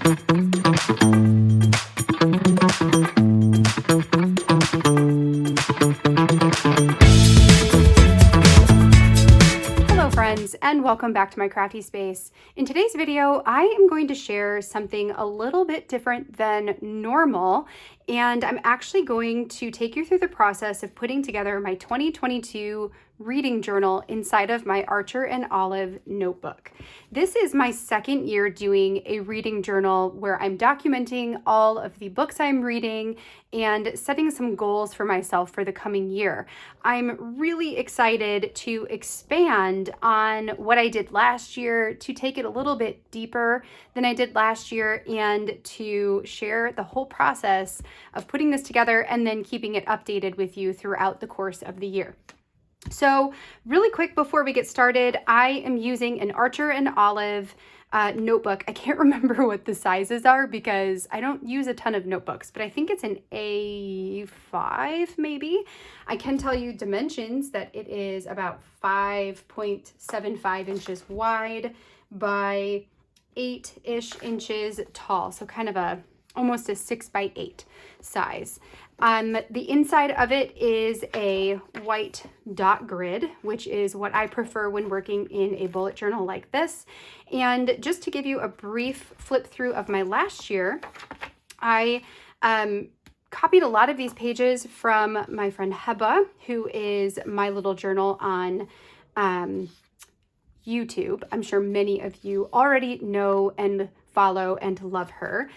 Hello friends, and welcome back to my crafty space. In today's video, I am going to share something a little bit different than normal, and I'm actually going to take you through the process of putting together my 2022 reading journal inside of my Archer and Olive notebook. This is my second year doing a reading journal where I'm documenting all of the books I'm reading and setting some goals for myself for the coming year. I'm really excited to expand on what I did last year, to take it a little bit deeper than I did last year, and to share the whole process of putting this together and then keeping it updated with you throughout the course of the year. So really quick before we get started, I am using an Archer and Olive notebook. I can't remember what the sizes are because I don't use a ton of notebooks, but I think it's an A5 maybe. I can tell you dimensions that it is about 5.75 inches wide by 8-ish inches tall. So kind of almost a 6x8 size. The inside of it is a white dot grid, which is what I prefer when working in a bullet journal like this. And just to give you a brief flip through of my last year, I copied a lot of these pages from my friend Heba, who is my little journal on YouTube. I'm sure many of you already know and follow and love her.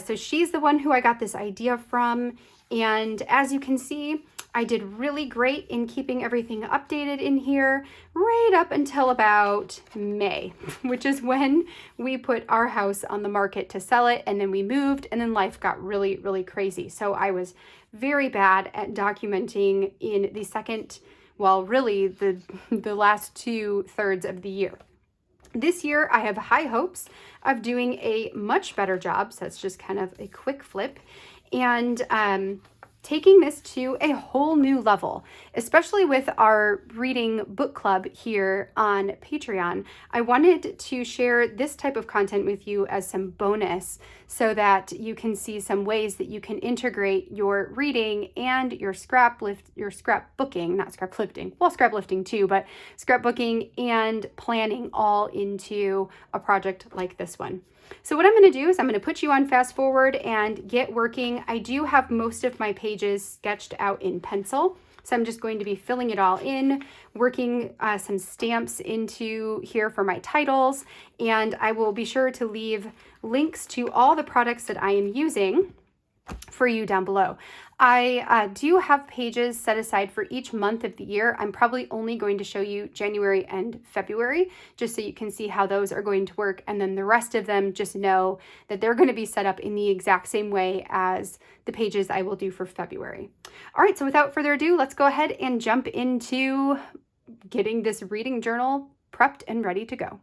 So she's the one who I got this idea from. And as you can see, I did really great in keeping everything updated in here right up until about May, which is when we put our house on the market to sell it. And then we moved, and then life got really, really crazy. So I was very bad at documenting in the second, well, really the last 2/3 of the year. This year, I have high hopes of doing a much better job. So it's just kind of a quick flip. And taking this to a whole new level, especially with our reading book club here on Patreon. I wanted to share this type of content with you as some bonus so that you can see some ways that you can integrate your reading and your scrapbooking, not scraplifting, well, scraplifting too, but scrapbooking and planning all into a project like this one. So what I'm going to do is I'm going to put you on fast forward and get working. I do have most of my pages sketched out in pencil, so I'm just going to be filling it all in, working some stamps into here for my titles, and I will be sure to leave links to all the products that I am using for you down below. I do have pages set aside for each month of the year. I'm probably only going to show you January and February, just so you can see how those are going to work. And then the rest of them, just know that they're going to be set up in the exact same way as the pages I will do for February. All right, so without further ado, let's go ahead and jump into getting this reading journal prepped and ready to go.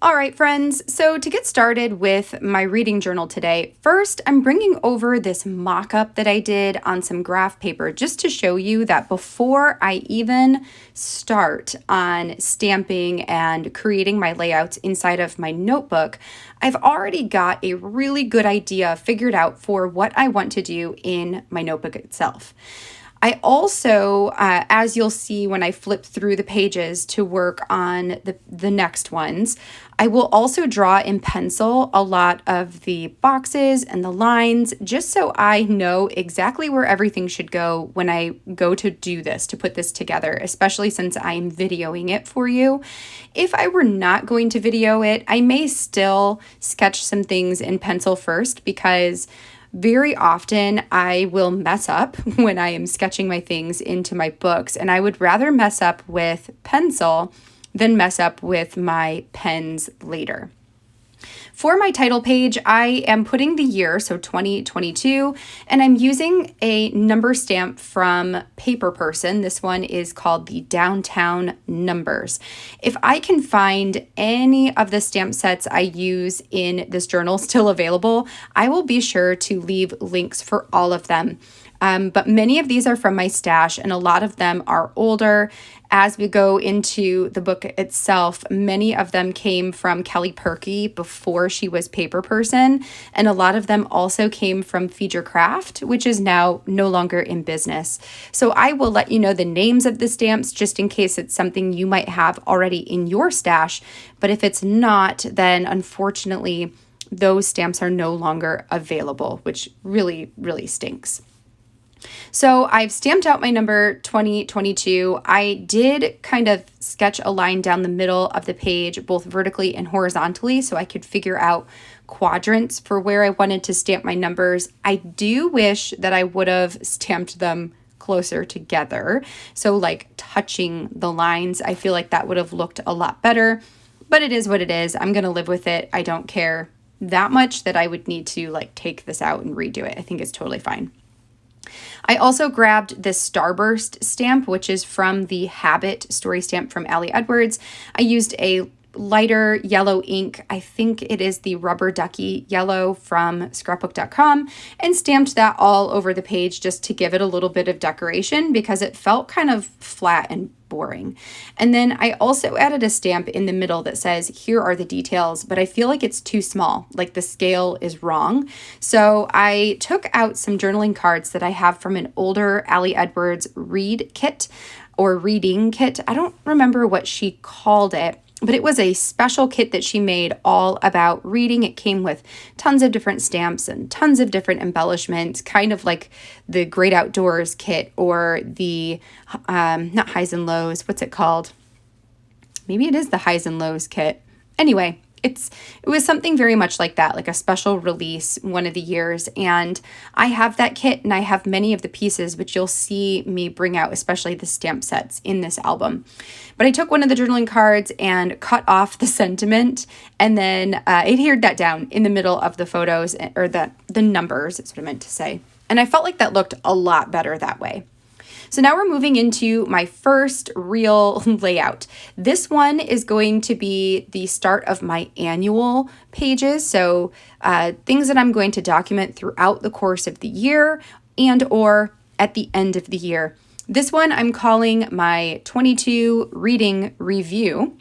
All right, friends, so to get started with my reading journal today, first I'm bringing over this mock-up that I did on some graph paper just to show you that before I even start on stamping and creating my layouts inside of my notebook, I've already got a really good idea figured out for what I want to do in my notebook itself. I also, as you'll see when I flip through the pages to work on the next ones, I will also draw in pencil a lot of the boxes and the lines, just so I know exactly where everything should go when I go to do this, to put this together, especially since I'm videoing it for you. If I were not going to video it, I may still sketch some things in pencil first, because very often I will mess up when I am sketching my things into my books, and I would rather mess up with pencil than mess up with my pens later. For my title page, I am putting the year, so 2022, and I'm using a number stamp from Paper Person. This one is called the Downtown Numbers. If I can find any of the stamp sets I use in this journal still available, I will be sure to leave links for all of them. But many of these are from my stash, and a lot of them are older. As we go into the book itself, many of them came from Kelly Purkey before she was Paper Person, and a lot of them also came from Feed Your Craft, which is now no longer in business. So I will let you know the names of the stamps just in case it's something you might have already in your stash. But if it's not, then unfortunately, those stamps are no longer available, which really, really stinks. So I've stamped out my number 2022. I did kind of sketch a line down the middle of the page, both vertically and horizontally, so I could figure out quadrants for where I wanted to stamp my numbers. I do wish that I would have stamped them closer together. So like touching the lines, I feel like that would have looked a lot better, but it is what it is. I'm going to live with it. I don't care that much that I would need to like take this out and redo it. I think it's totally fine. I also grabbed this Starburst stamp, which is from the Habit story stamp from Ali Edwards. I used a lighter yellow ink. I think it is the Rubber Ducky yellow from scrapbook.com, and stamped that all over the page just to give it a little bit of decoration because it felt kind of flat and boring. And then I also added a stamp in the middle that says, here are the details, but I feel like it's too small, like the scale is wrong. So I took out some journaling cards that I have from an older Ali Edwards read kit or reading kit. I don't remember what she called it, but it was a special kit that she made all about reading. It came with tons of different stamps and tons of different embellishments, kind of like the Great Outdoors kit or the, not highs and lows, what's it called? Maybe it is the highs and lows kit. Anyway, it was something very much like that, like a special release one of the years. And I have that kit and I have many of the pieces, which you'll see me bring out, especially the stamp sets in this album. But I took one of the journaling cards and cut off the sentiment, and then adhered that down in the middle of the photos, or the numbers, is what I meant to say. And I felt like that looked a lot better that way. So now we're moving into my first real layout. This one is going to be the start of my annual pages. So things that I'm going to document throughout the course of the year and or at the end of the year. This one I'm calling my 22 reading review.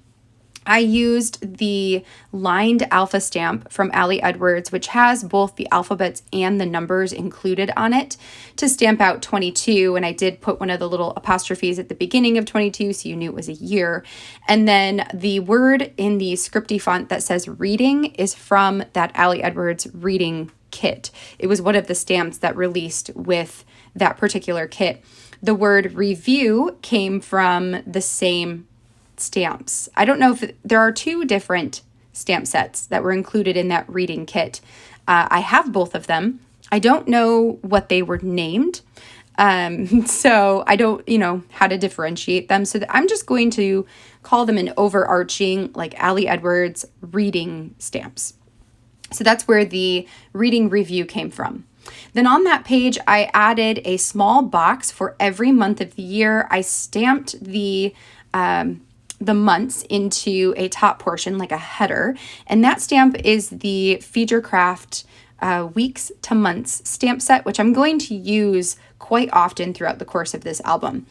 I used the lined alpha stamp from Ali Edwards, which has both the alphabets and the numbers included on it, to stamp out 22. And I did put one of the little apostrophes at the beginning of 22, so you knew it was a year. And then the word in the scripty font that says reading is from that Ali Edwards reading kit. It was one of the stamps that released with that particular kit. The word review came from the same stamps. I don't know if there are two different stamp sets that were included in that reading kit. I have both of them. I don't know what they were named. So I don't, how to differentiate them. So I'm just going to call them an overarching, like Ali Edwards reading stamps. So that's where the reading review came from. Then on that page, I added a small box for every month of the year. I stamped the months into a top portion, like a header. And that stamp is the Feed Your Craft weeks to months stamp set, which I'm going to use quite often throughout the course of this album.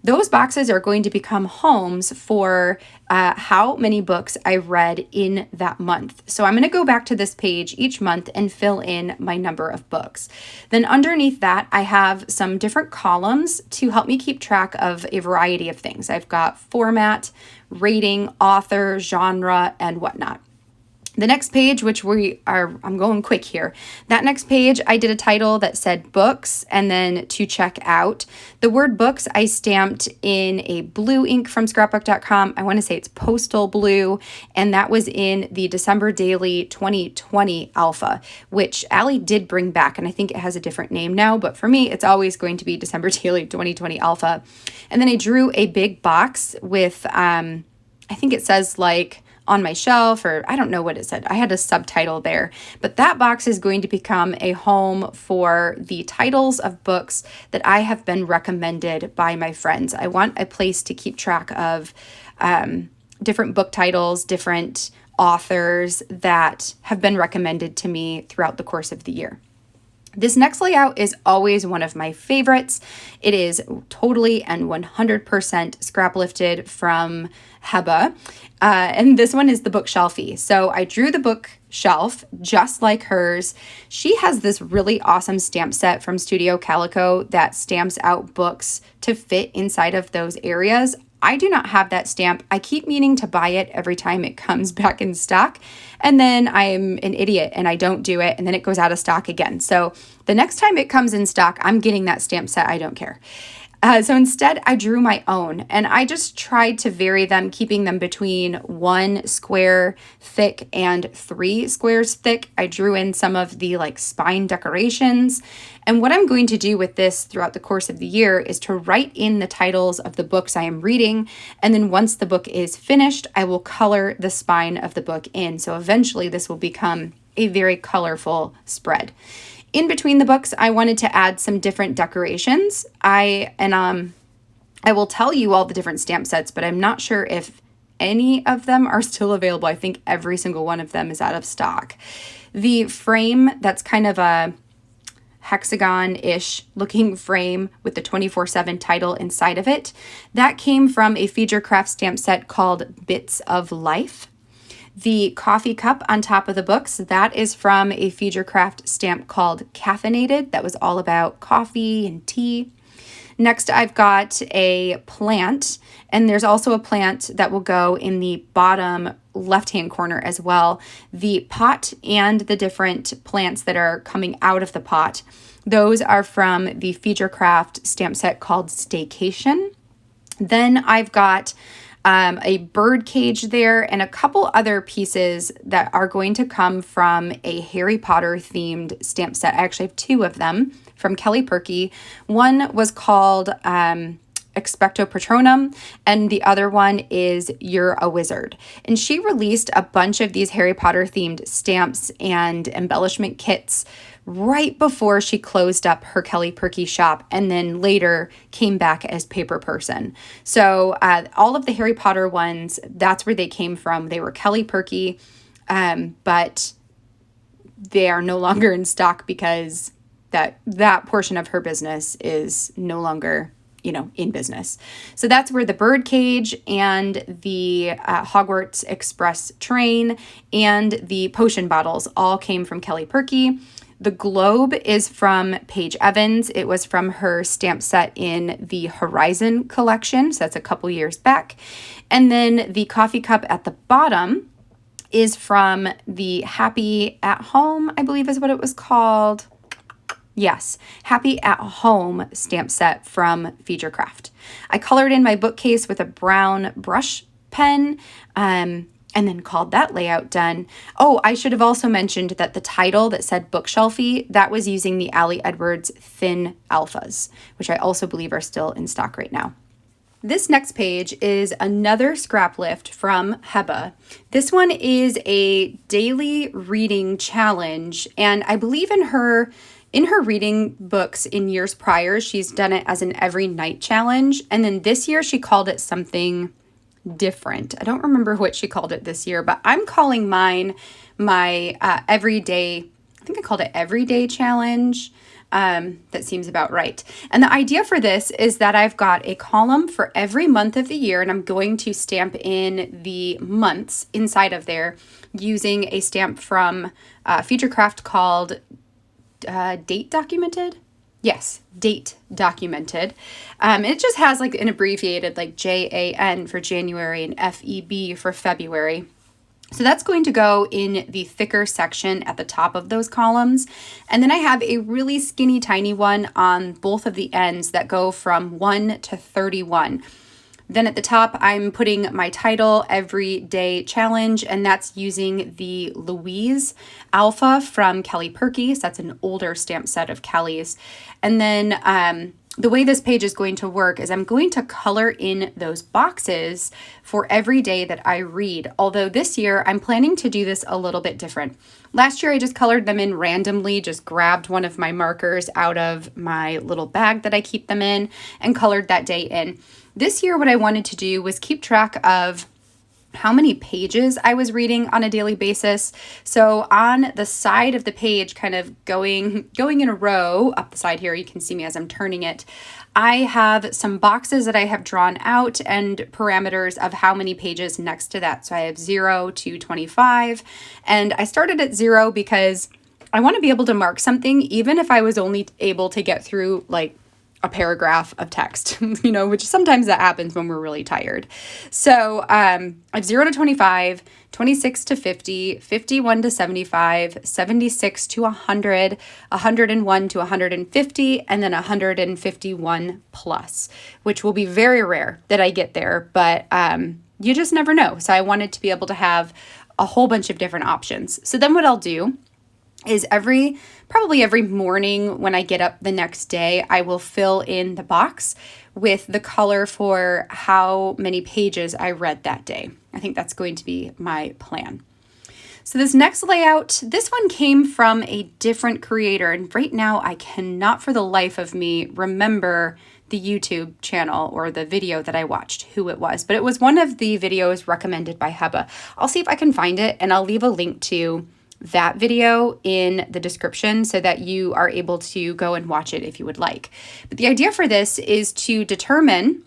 Those boxes are going to become homes for how many books I read in that month. So I'm going to go back to this page each month and fill in my number of books. Then underneath that, I have some different columns to help me keep track of a variety of things. I've got format, rating, author, genre, and whatnot. The next page, which I'm going quick here. That next page, I did a title that said books and then to check out. The word books I stamped in a blue ink from scrapbook.com. I want to say it's postal blue. And that was in the December Daily 2020 alpha, which Ali did bring back. And I think it has a different name now. But for me, it's always going to be December Daily 2020 alpha. And then I drew a big box with, I think it says like, on my shelf, or I don't know what it said. I had a subtitle there, but that box is going to become a home for the titles of books that I have been recommended by my friends. I want a place to keep track of different book titles, different authors that have been recommended to me throughout the course of the year. This next layout is always one of my favorites. It is totally and 100% scrap lifted from Heba. And this one is the bookshelfie. So I drew the bookshelf just like hers. She has this really awesome stamp set from Studio Calico that stamps out books to fit inside of those areas. I do not have that stamp. I keep meaning to buy it every time it comes back in stock. And then I'm an idiot and I don't do it. And then it goes out of stock again. So the next time it comes in stock, I'm getting that stamp set. I don't care. So instead, I drew my own, and I just tried to vary them, keeping them between 1 square thick and 3 squares thick. I drew in some of the like spine decorations. And what I'm going to do with this throughout the course of the year is to write in the titles of the books I am reading. And then once the book is finished, I will color the spine of the book in. So eventually this will become a very colorful spread. In between the books, I wanted to add some different decorations. I will tell you all the different stamp sets, but I'm not sure if any of them are still available. I think every single one of them is out of stock. The frame, that's kind of a hexagon-ish looking frame with the 24/7 title inside of it, that came from a Feature stamp set called Bits of Life. The coffee cup on top of the books, that is from a Feature stamp called Caffeinated. That was all about coffee and tea. Next, I've got a plant, and there's also a plant that will go in the bottom left-hand corner as well. The pot and the different plants that are coming out of the pot, those are from the Feature stamp set called Staycation. Then I've got a bird cage there, and a couple other pieces that are going to come from a Harry Potter themed stamp set. I actually have 2 of them from Kelly Purkey. One was called Expecto Patronum, and the other one is You're a Wizard. And she released a bunch of these Harry Potter themed stamps and embellishment kits right before she closed up her Kelly Purkey shop, and then later came back as Paper Person. So all of the Harry Potter ones, that's where they came from. They were Kelly Purkey, but they are no longer in stock because that portion of her business is no longer in business. So that's where the bird cage and the Hogwarts Express train and the potion bottles all came from Kelly Purkey. The globe is from Paige Evans. It was from her stamp set in the Horizon collection. So that's a couple years back. And then the coffee cup at the bottom is from the Happy at Home, I believe is what it was called. Yes, Happy at Home stamp set from Feature I colored in my bookcase with a brown brush pen, and then called that layout done. Oh, I should have also mentioned that the title that said bookshelfie, that was using the Allie Edwards Thin Alphas, which I also believe are still in stock right now. This next page is another scrap lift from Heba. This one is a daily reading challenge, and I believe in her reading books in years prior, she's done it as an every night challenge, and then this year she called it something different. I don't remember what she called it this year, but I'm calling mine my everyday, I think I called it everyday challenge. That seems about right. And the idea for this is that I've got a column for every month of the year, and I'm going to stamp in the months inside of there using a stamp from Feature called Date Documented. Yes, Date Documented. It just has like an abbreviated like JAN for January and FEB for February. So that's going to go in the thicker section at the top of those columns. And then I have a really skinny tiny one on both of the ends that go from 1 to 31. Then at the top, I'm putting my title, Everyday Challenge, and that's using the Louise Alpha from Kelly Purkey. So that's an older stamp set of Kelly's. And then the way this page is going to work is I'm going to color in those boxes for every day that I read. Although this year, I'm planning to do this a little bit different. Last year, I just colored them in randomly, just grabbed one of my markers out of my little bag that I keep them in and colored that day in. This year, what I wanted to do was keep track of how many pages I was reading on a daily basis. So on the side of the page, kind of going in a row up the side here, you can see me as I'm turning it. I have some boxes that I have drawn out and parameters of how many pages next to that. So I have 0 to 25, and I started at 0 because I want to be able to mark something even if I was only able to get through like a paragraph of text, which sometimes that happens when we're really tired. So I have 0 to 25, 26 to 50, 51 to 75, 76 to 100, 101 to 150, and then 151 plus, which will be very rare that I get there, but you just never know. So I wanted to be able to have a whole bunch of different options. So then what I'll do is probably every morning when I get up the next day, I will fill in the box with the color for how many pages I read that day. I think that's going to be my plan. So this next layout, this one came from a different creator, and right now I cannot for the life of me remember the YouTube channel or the video that I watched, who it was, but it was one of the videos recommended by Heba. I'll see if I can find it, and I'll leave a link to that video in the description so that you are able to go and watch it if you would like. But the idea for this is to determine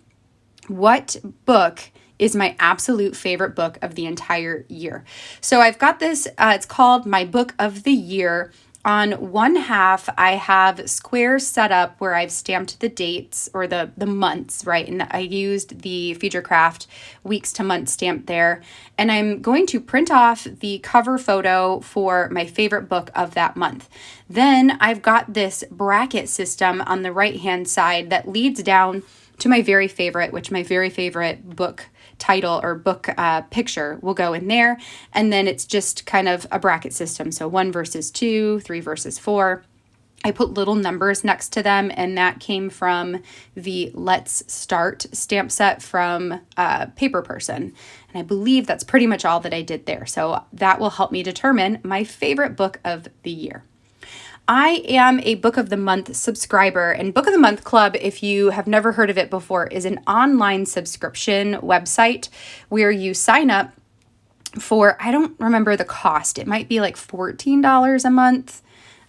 what book is my absolute favorite book of the entire year. So I've got this, it's called My Book of the Year. On one half, I have squares set up where I've stamped the dates or the months, right? And I used the Futurecraft weeks to months stamp there. And I'm going to print off the cover photo for my favorite book of that month. Then I've got this bracket system on the right-hand side that leads down to my very favorite, which my very favorite book title or book picture will go in there. And then it's just kind of a bracket system. So 1 versus 2, 3 versus 4. I put little numbers next to them, and that came from the Let's Start stamp set from Paper Person. And I believe that's pretty much all that I did there. So that will help me determine my favorite book of the year. I am a Book of the Month subscriber, and Book of the Month Club, if you have never heard of it before, is an online subscription website where you sign up for, I don't remember the cost. It might be like $14 a month.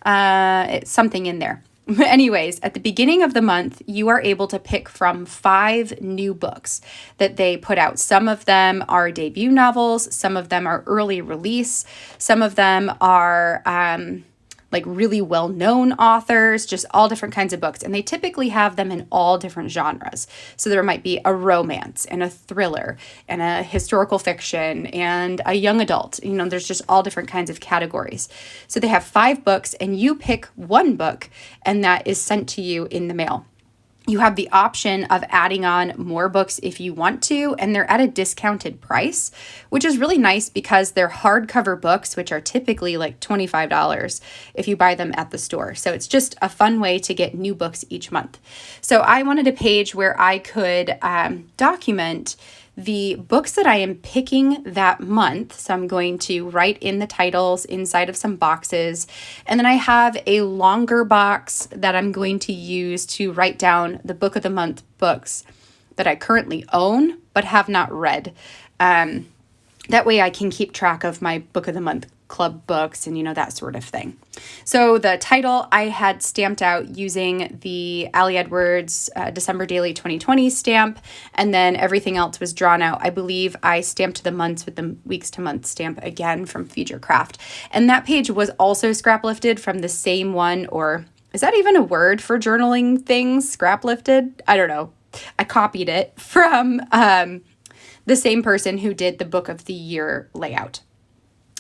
It's something in there. Anyways, at the beginning of the month, you are able to pick from 5 new books that they put out. Some of them are debut novels. Some of them are early release. Some of them are like really well-known authors, just all different kinds of books. And they typically have them in all different genres. So there might be a romance and a thriller and a historical fiction and a young adult. There's just all different kinds of categories. So they have 5 books, and you pick one book, and that is sent to you in the mail. You have the option of adding on more books if you want to, and they're at a discounted price, which is really nice because they're hardcover books, which are typically like $25 if you buy them at the store. So it's just a fun way to get new books each month. So I wanted a page where I could document the books that I am picking that month. So I'm going to write in the titles inside of some boxes. And then I have a longer box that I'm going to use to write down the Book of the Month books that I currently own but have not read. That way I can keep track of my Book of the Month club books and, that sort of thing. So the title I had stamped out using the Ali Edwards December Daily 2020 stamp, and then everything else was drawn out. I believe I stamped the months with the weeks to month stamp again from Futurecraft. And that page was also scrap lifted from the same one, or is that even a word for journaling things? Scrap lifted? I don't know. I copied it from the same person who did the Book of the Year layout.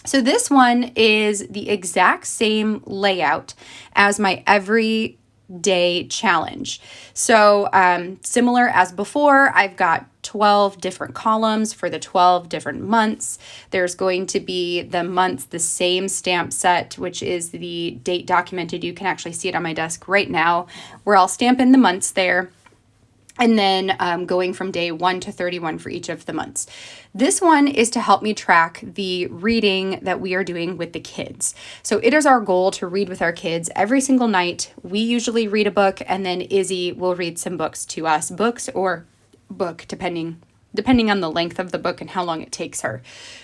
So this one is the exact same layout as my everyday challenge. So similar as before, I've got 12 different columns for the 12 different months. There's going to be the months, the same stamp set, which is the date documented. You can actually see it on my desk right now, where I'll stamp in the months there. And then going from day 1 to 31 for each of the months. This one is to help me track the reading that we are doing with the kids. So it is our goal to read with our kids every single night. We usually read a book, and then Izzy will read some books to us, books or book, depending depending on the length of the book and how long it takes her.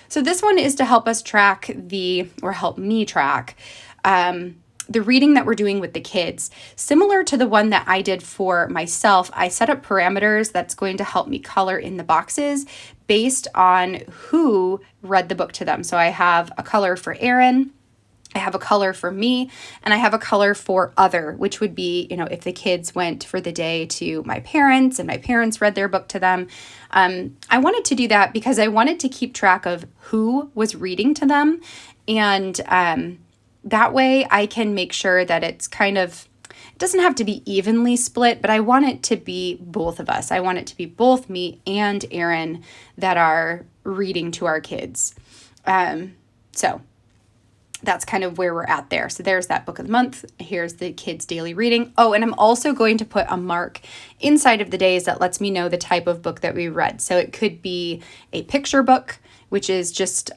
So this one is to help us track help me track the reading that we're doing with the kids. Similar to the one that I did for myself, I set up parameters that's going to help me color in the boxes based on who read the book to them. So I have a color for Aaron, I have a color for me, and I have a color for other, which would be, if the kids went for the day to my parents and my parents read their book to them. I wanted to do that because I wanted to keep track of who was reading to them. And that way I can make sure that it's it doesn't have to be evenly split, but I want it to be both of us. I want it to be both me and Aaron that are reading to our kids. So that's kind of where we're at there. So there's that book of the month. Here's the kids' daily reading. Oh, and I'm also going to put a mark inside of the days that lets me know the type of book that we read. So it could be a picture book, which is just,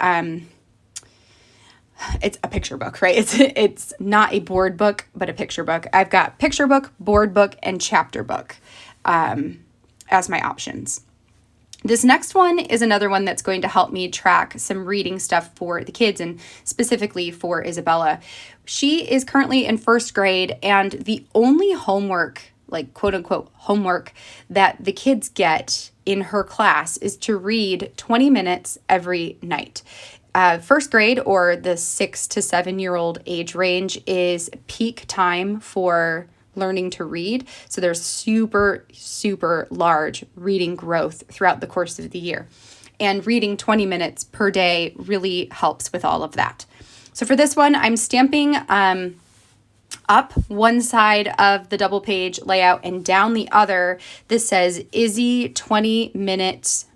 it's a picture book, right? It's not a board book, but a picture book. I've got picture book, board book, and chapter book as my options. This next one is another one that's going to help me track some reading stuff for the kids and specifically for Isabella. She is currently in first grade, and the only homework, like quote unquote homework, that the kids get in her class is to read 20 minutes every night. First grade, or the 6 to 7 year old age range, is peak time for learning to read. So there's super, super large reading growth throughout the course of the year. And reading 20 minutes per day really helps with all of that. So for this one, I'm stamping up one side of the double page layout and down the other. This says Izzy 20 minutes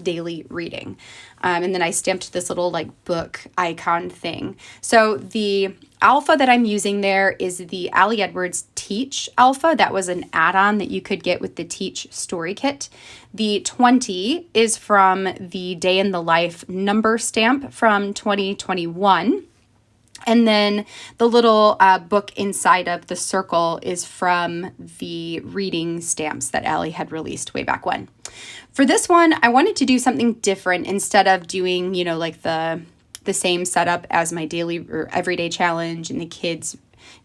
daily reading. And then I stamped this little book icon thing. So the alpha that I'm using there is the Ali Edwards Teach alpha. That was an add-on that you could get with the Teach story kit. The 20 is from the Day in the Life number stamp from 2021. And then the little book inside of the circle is from the reading stamps that Ali had released way back when. For this one, I wanted to do something different instead of doing, the same setup as my daily or everyday challenge and the kids'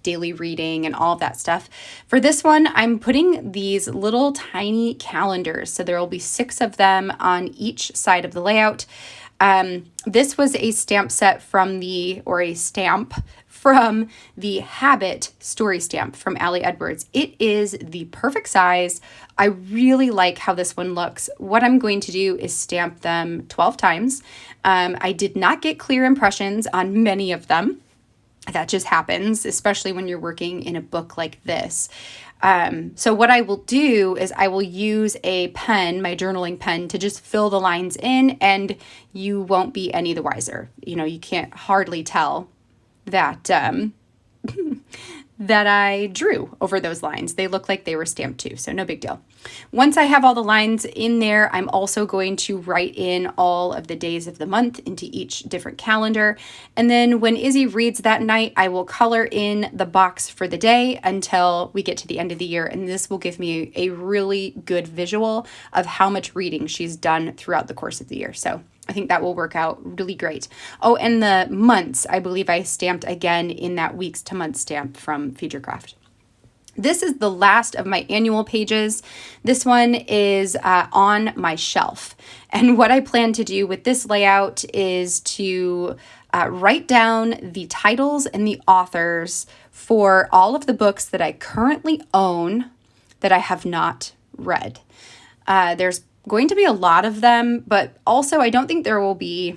daily reading and all of that stuff. For this one, I'm putting these little tiny calendars. So there will be 6 of them on each side of the layout. This was a stamp from the Habit story stamp from Ali Edwards. It is the perfect size. I really like how this one looks. What I'm going to do is stamp them 12 times. I did not get clear impressions on many of them. That just happens, especially when you're working in a book like this. So what I will do is I will use a pen, my journaling pen, to just fill the lines in, and you won't be any the wiser. You can't hardly tell that that I drew over those lines. They look like they were stamped too, so no big deal. Once I have all the lines in there, I'm also going to write in all of the days of the month into each different calendar. And then when Izzy reads that night, I will color in the box for the day until we get to the end of the year. And this will give me a really good visual of how much reading she's done throughout the course of the year. So I think that will work out really great. Oh, and the months, I believe I stamped again in that weeks to months stamp from Futurecraft. This is the last of my annual pages. This one is on my shelf. And what I plan to do with this layout is to write down the titles and the authors for all of the books that I currently own that I have not read. There's going to be a lot of them, but also I don't think there will be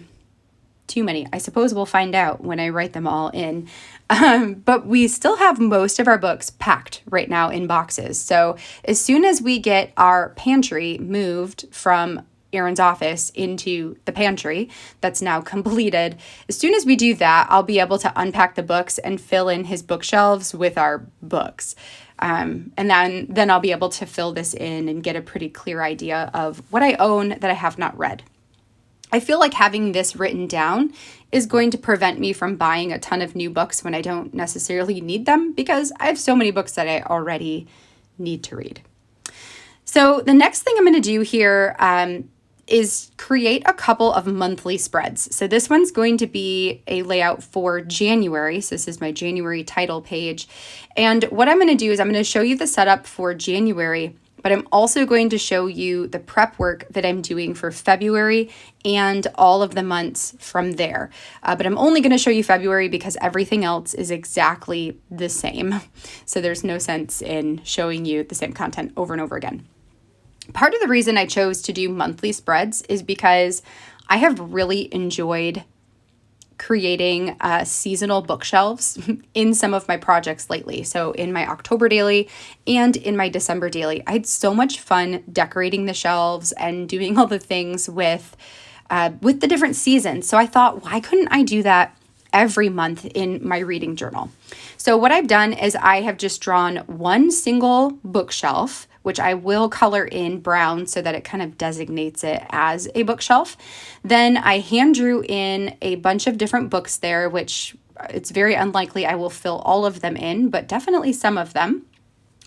too many. I suppose we'll find out when I write them all in. But we still have most of our books packed right now in boxes. So as soon as we get our pantry moved from Aaron's office into the pantry that's now completed, as soon as we do that, I'll be able to unpack the books and fill in his bookshelves with our books. And then I'll be able to fill this in and get a pretty clear idea of what I own that I have not read. I feel like having this written down is going to prevent me from buying a ton of new books when I don't necessarily need them, because I have so many books that I already need to read. So the next thing I'm going to do here is create a couple of monthly spreads. So this one's going to be a layout for January. So this is my January title page. And what I'm going to do is I'm going to show you the setup for January, but I'm also going to show you the prep work that I'm doing for February and all of the months from there. But I'm only going to show you February because everything else is exactly the same. So there's no sense in showing you the same content over and over again. Part of the reason I chose to do monthly spreads is because I have really enjoyed creating seasonal bookshelves in some of my projects lately. So in my October daily and in my December daily, I had so much fun decorating the shelves and doing all the things with the different seasons. So I thought, why couldn't I do that every month in my reading journal? So what I've done is I have just drawn one single bookshelf, which I will color in brown so that it kind of designates it as a bookshelf. Then I hand drew in a bunch of different books there, which it's very unlikely I will fill all of them in, but definitely some of them.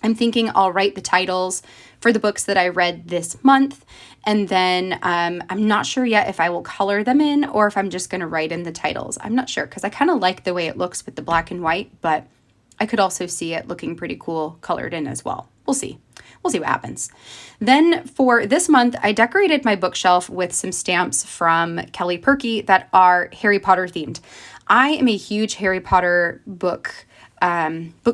I'm thinking I'll write the titles for the books that I read this month. And then I'm not sure yet if I will color them in or if I'm just going to write in the titles. I'm not sure because I kind of like the way it looks with the black and white, but I could also see it looking pretty cool colored in as well. We'll see. We'll see what happens. Then for this month, I decorated my bookshelf with some stamps from Kelly Purkey that are Harry Potter themed. I am a huge Harry Potter book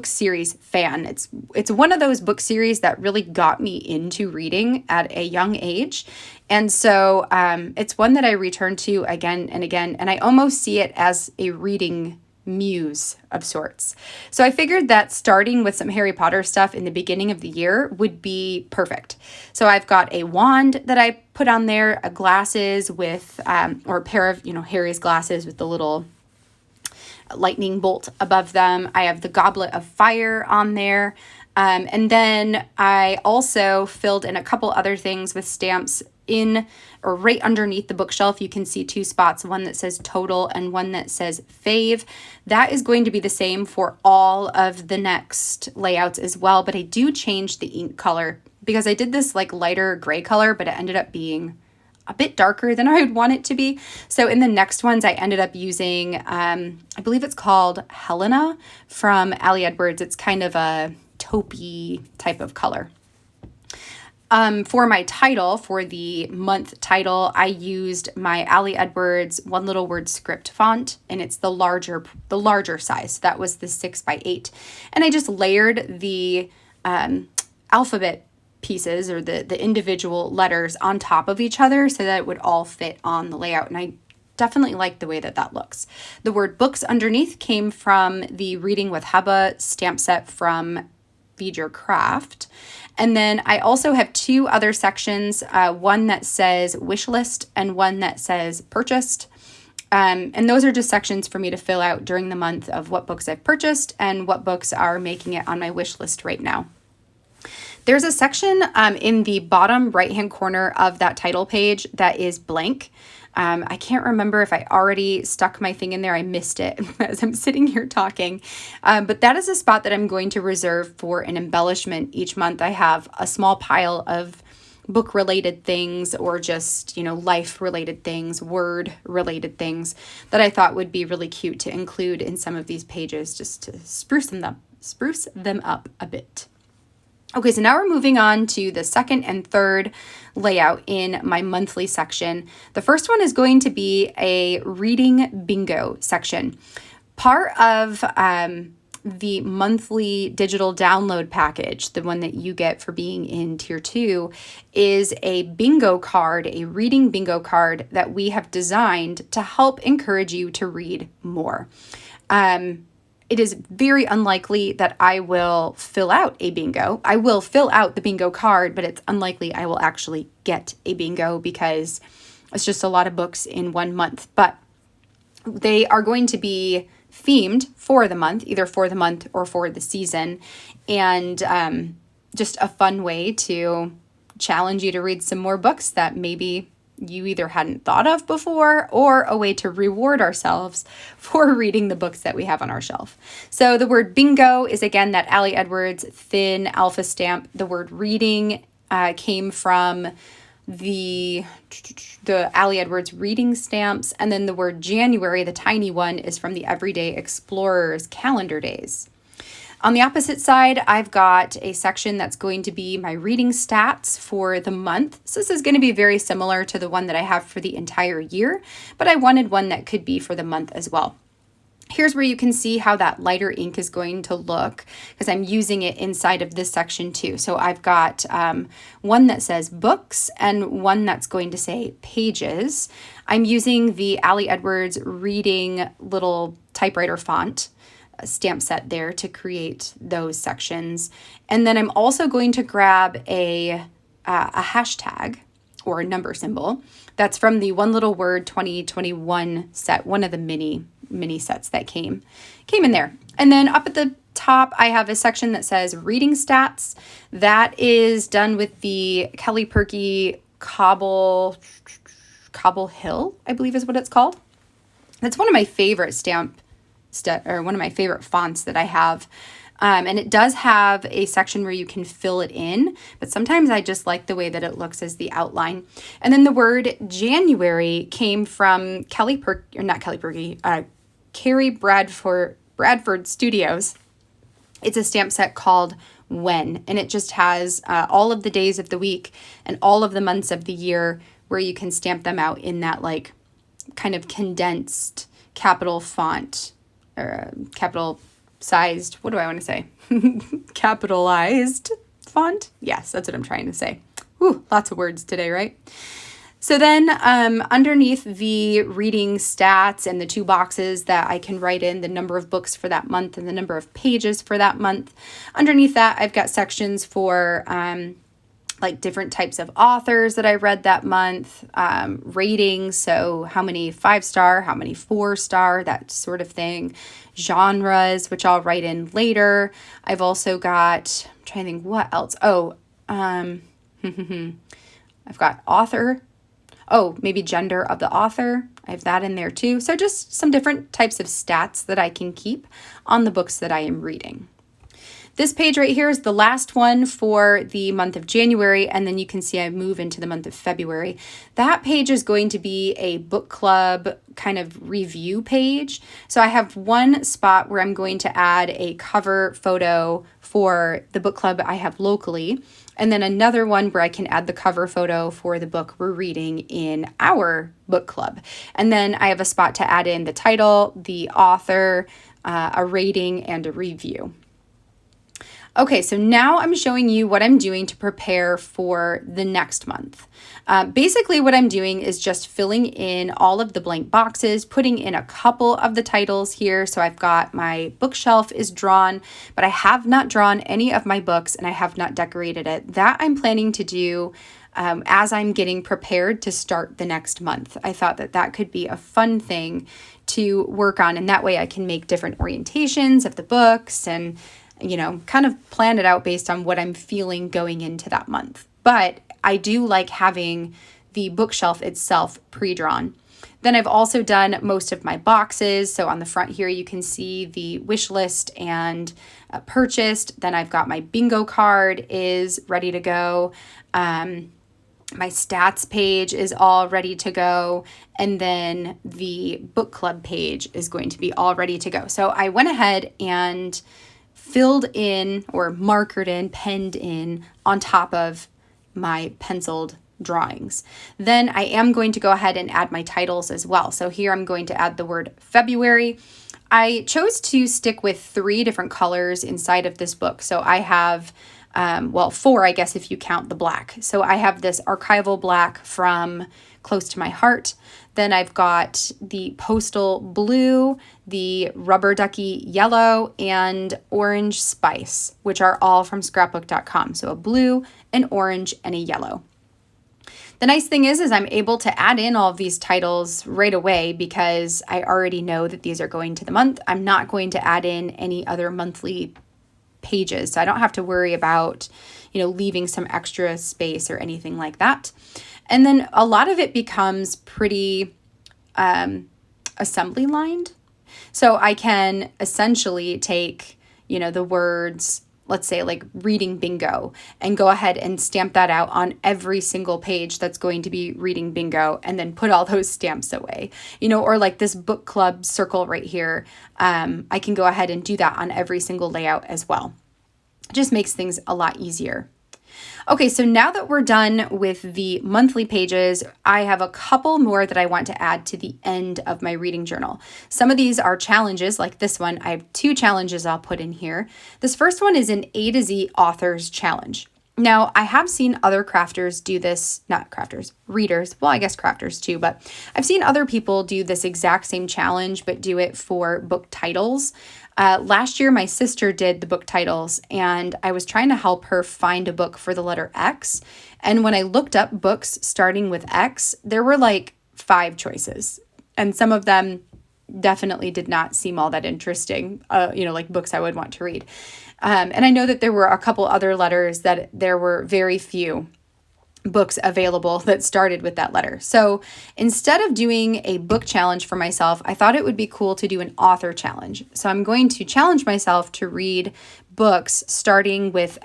series fan. It's one of those book series that really got me into reading at a young age. And so it's one that I return to again and again, and I almost see it as a reading muse of sorts. So I figured that starting with some Harry Potter stuff in the beginning of the year would be perfect. So I've got a wand that I put on there, a glasses with, or a pair of, Harry's glasses with the little lightning bolt above them. I have the goblet of fire on there. And then I also filled in a couple other things with stamps in or right underneath the bookshelf. You can see two spots, one that says total and one that says fave. That is going to be the same for all of the next layouts as well, but I do change the ink color because I did this like lighter gray color, but it ended up being a bit darker than I would want it to be. So in the next ones, I ended up using, I believe it's called Helena from Ali Edwards. It's kind of a taupey type of color. For my title, for the month title, I used my Ali Edwards one little word script font, and it's the larger size. So that was the 6x8. And I just layered the alphabet pieces or the individual letters on top of each other so that it would all fit on the layout. And I definitely like the way that looks. The word books underneath came from the Reading with Heba stamp set from Feed Your Craft. And then I also have two other sections, one that says wish list and one that says purchased. And those are just sections for me to fill out during the month of what books I've purchased and what books are making it on my wish list right now. There's a section in the bottom right-hand corner of that title page that is blank. I can't remember if I already stuck my thing in there. I missed it as I'm sitting here talking. But that is a spot that I'm going to reserve for an embellishment each month. I have a small pile of book-related things or just, life-related things, word-related things that I thought would be really cute to include in some of these pages just to spruce them up a bit. Okay, so now we're moving on to the second and third layout in my monthly section. The first one is going to be a reading bingo section. Part of the monthly digital download package, the one that you get for being in tier 2, is a bingo card, a reading bingo card that we have designed to help encourage you to read more. It is very unlikely that I will fill out a bingo. I will fill out the bingo card, but it's unlikely I will actually get a bingo because it's just a lot of books in 1 month. But they are going to be themed for the month, either for the month or for the season, and just a fun way to challenge you to read some more books that maybe you either hadn't thought of before, or a way to reward ourselves for reading the books that we have on our shelf. So the word bingo is, again, that Ali Edwards thin alpha stamp. The word reading came from the Ali Edwards reading stamps. And then the word January, the tiny one, is from the Everyday Explorers calendar days. On the opposite side, I've got a section that's going to be my reading stats for the month. So this is going to be very similar to the one that I have for the entire year, but I wanted one that could be for the month as well. Here's where you can see how that lighter ink is going to look, because I'm using it inside of this section too. So I've got one that says books and one that's going to say pages. I'm using the Ali Edwards reading little typewriter font stamp set there to create those sections. And then I'm also going to grab a hashtag or a number symbol that's from the One Little Word 2021 set, one of the mini sets that came in there. And then up at the top, I have a section that says reading stats. That is done with the Kelly Purkey Cobble Hill, I believe is what it's called. That's one of my favorite one of my favorite fonts that I have. And it does have a section where you can fill it in, but sometimes I just like the way that it looks as the outline. And then the word January came from Carrie Bradford Studios. It's a stamp set called When, and it just has all of the days of the week and all of the months of the year where you can stamp them out in that like kind of condensed capital font, or capital sized, what do I want to say? Capitalized font? Yes, that's what I'm trying to say. Whew, lots of words today, right? So then underneath the reading stats and the two boxes that I can write in the number of books for that month and the number of pages for that month, underneath that I've got sections for like different types of authors that I read that month, ratings, so how many 5-star, how many 4-star, that sort of thing, genres, which I'll write in later. I've also got, I'm trying to think what else. I've got author. Oh, maybe gender of the author. I have that in there too. So just some different types of stats that I can keep on the books that I am reading. This page right here is the last one for the month of January, and then you can see I move into the month of February. That page is going to be a book club kind of review page. So I have one spot where I'm going to add a cover photo for the book club I have locally, and then another one where I can add the cover photo for the book we're reading in our book club. And then I have a spot to add in the title, the author, a rating, and a review. Okay, so now I'm showing you what I'm doing to prepare for the next month. Basically what I'm doing is just filling in all of the blank boxes, putting in a couple of the titles here. So I've got my bookshelf is drawn, but I have not drawn any of my books and I have not decorated it. That I'm planning to do as I'm getting prepared to start the next month. I thought that that could be a fun thing to work on, and that way I can make different orientations of the books and kind of plan it out based on what I'm feeling going into that month. But I do like having the bookshelf itself pre-drawn. Then I've also done most of my boxes. So on the front here, you can see the wish list and purchased. Then I've got my bingo card is ready to go. My stats page is all ready to go. And then the book club page is going to be all ready to go. So I went ahead and filled in or markered in, penned in on top of my penciled drawings. Then I am going to go ahead and add my titles as well. So here I'm going to add the word February. I chose to stick with 3 different colors inside of this book. So I have, 4, I guess, if you count the black. So I have this archival black from Close to My Heart. Then I've got the postal blue, the rubber ducky yellow, and orange spice, which are all from scrapbook.com. So a blue, an orange, and a yellow. The nice thing is I'm able to add in all of these titles right away because I already know that these are going to the month. I'm not going to add in any other monthly pages, so I don't have to worry about, leaving some extra space or anything like that. And then a lot of it becomes pretty assembly lined. So I can essentially take, the words let's say like reading bingo, and go ahead and stamp that out on every single page that's going to be reading bingo, and then put all those stamps away, or like this book club circle right here. I can go ahead and do that on every single layout as well. It just makes things a lot easier. Okay, so now that we're done with the monthly pages, I have a couple more that I want to add to the end of my reading journal. Some of these are challenges, like this one. I have 2 challenges I'll put in here. This first one is an A to Z authors challenge. Now, I have seen other crafters do this, not crafters, readers, well, I guess crafters too, but I've seen other people do this exact same challenge, but do it for book titles. Last year, my sister did the book titles, and I was trying to help her find a book for the letter X. And when I looked up books starting with X, there were like 5 choices, and some of them definitely did not seem all that interesting, like books I would want to read. And I know that there were a couple other letters that there were very few books available that started with that letter. So instead of doing a book challenge for myself, I thought it would be cool to do an author challenge. So I'm going to challenge myself to read books starting with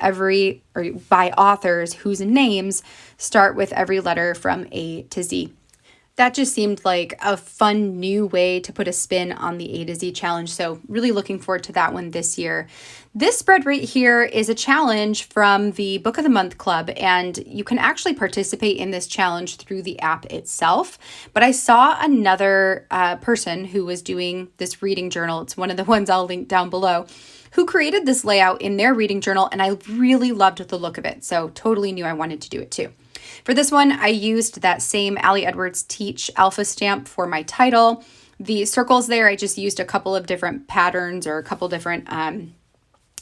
by authors whose names start with every letter from A to Z. That just seemed like a fun new way to put a spin on the A to Z challenge. So really looking forward to that one this year. This spread right here is a challenge from the Book of the Month Club, and you can actually participate in this challenge through the app itself. But I saw another person who was doing this reading journal. It's one of the ones I'll link down below, who created this layout in their reading journal, and I really loved the look of it. So totally knew I wanted to do it too. For this one, I used that same Ali Edwards Teach alpha stamp for my title. The circles there, I just used a couple of different patterns or a couple different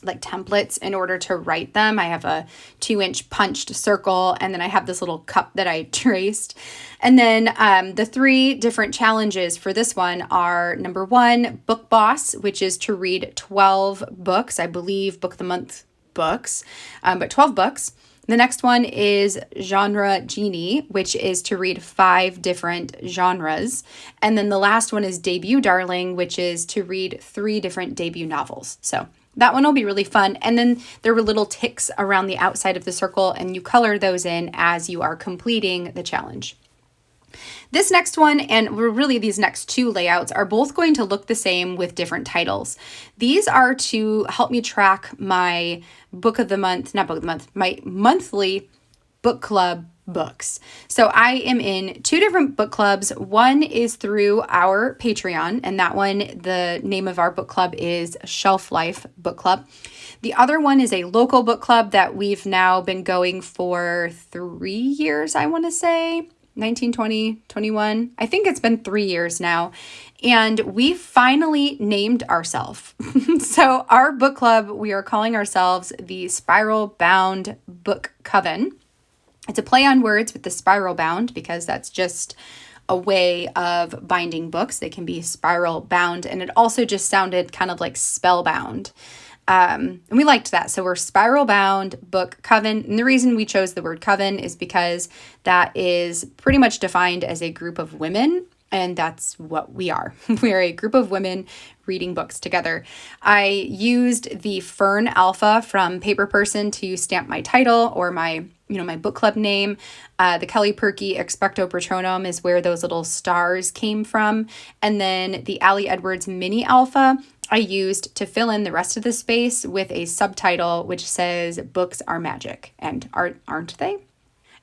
like templates in order to write them. I have a 2-inch punched circle, and then I have this little cup that I traced. And then the 3 different challenges for this one are, number 1, Book Boss, which is to read 12 books, I believe Book of the Month books, but 12 books. The next one is Genre Genie, which is to read 5 different genres. And then the last one is Debut Darling, which is to read 3 different debut novels. So that one will be really fun. And then there were little ticks around the outside of the circle, and you color those in as you are completing the challenge. This next one, and really these next 2 layouts, are both going to look the same with different titles. These are to help me track my my monthly book club books. So I am in 2 different book clubs. One is through our Patreon, and that one, the name of our book club is Shelf Life Book Club. The other one is a local book club that we've now been going for 3 years, I want to say. 19, 20, 21. I think it's been 3 years now. And we finally named ourselves. So our book club, we are calling ourselves the Spiral Bound Book Coven. It's a play on words with the spiral bound, because that's just a way of binding books. They can be spiral bound. And it also just sounded kind of like spellbound. And we liked that. So we're Spiral Bound Book Coven. And the reason we chose the word coven is because that is pretty much defined as a group of women. And that's what we are. We are a group of women reading books together. I used the Fern Alpha from Paper Person to stamp my title or my book club name. The Kelly Purkey Expecto Patronum is where those little stars came from. And then the Ali Edwards Mini Alpha I used to fill in the rest of the space with a subtitle which says "Books are magic," and aren't they?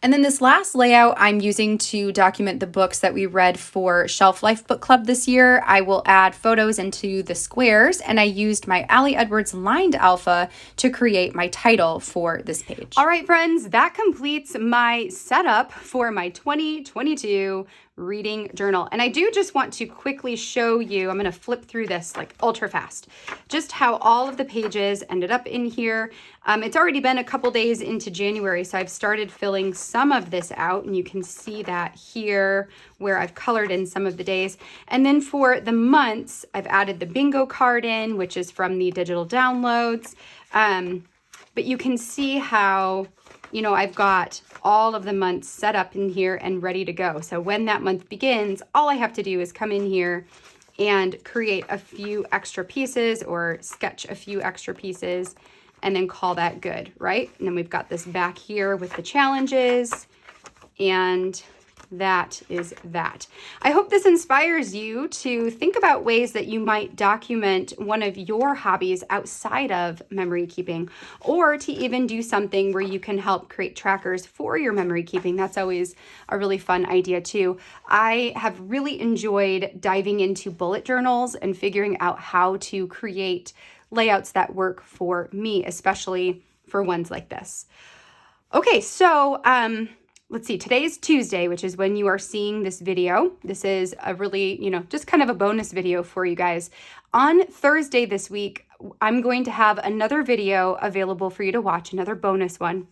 And then this last layout I'm using to document the books that we read for Shelf Life Book Club this year. I will add photos into the squares, and I used my Ali Edwards lined alpha to create my title for this page. All right, friends, that completes my setup for my 2022 reading journal. And I do just want to quickly show you, I'm going to flip through this like ultra fast, just how all of the pages ended up in here. It's already been a couple days into January, so I've started filling some of this out, and you can see that here where I've colored in some of the days. And then for the months, I've added the bingo card in, which is from the digital downloads. But you can see how, I've got all of the months set up in here and ready to go. So when that month begins, all I have to do is come in here and create a few extra pieces or sketch a few extra pieces. and then call that good, right? And then we've got this back here with the challenges, and that is that. I hope this inspires you to think about ways that you might document one of your hobbies outside of memory keeping, or to even do something where you can help create trackers for your memory keeping. That's always a really fun idea too. I have really enjoyed diving into bullet journals and figuring out how to create layouts that work for me, especially for ones like this. Okay, so let's see, today's Tuesday, which is when you are seeing this video. This is a really, just kind of a bonus video for you guys. On Thursday this week, I'm going to have another video available for you to watch, another bonus one,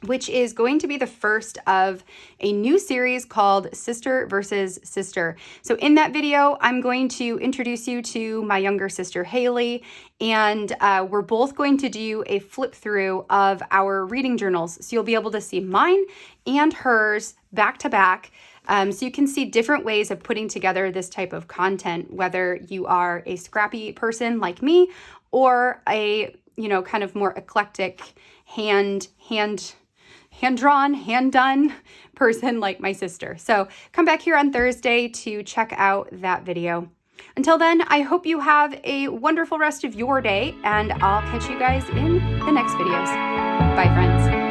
which is going to be the first of a new series called Sister versus Sister. So in that video, I'm going to introduce you to my younger sister, Haley, and we're both going to do a flip through of our reading journals. So you'll be able to see mine and hers back to back. So you can see different ways of putting together this type of content, whether you are a scrappy person like me or a, kind of more eclectic hand-drawn, hand-done person like my sister. So come back here on Thursday to check out that video. Until then, I hope you have a wonderful rest of your day, and I'll catch you guys in the next videos. Bye, friends.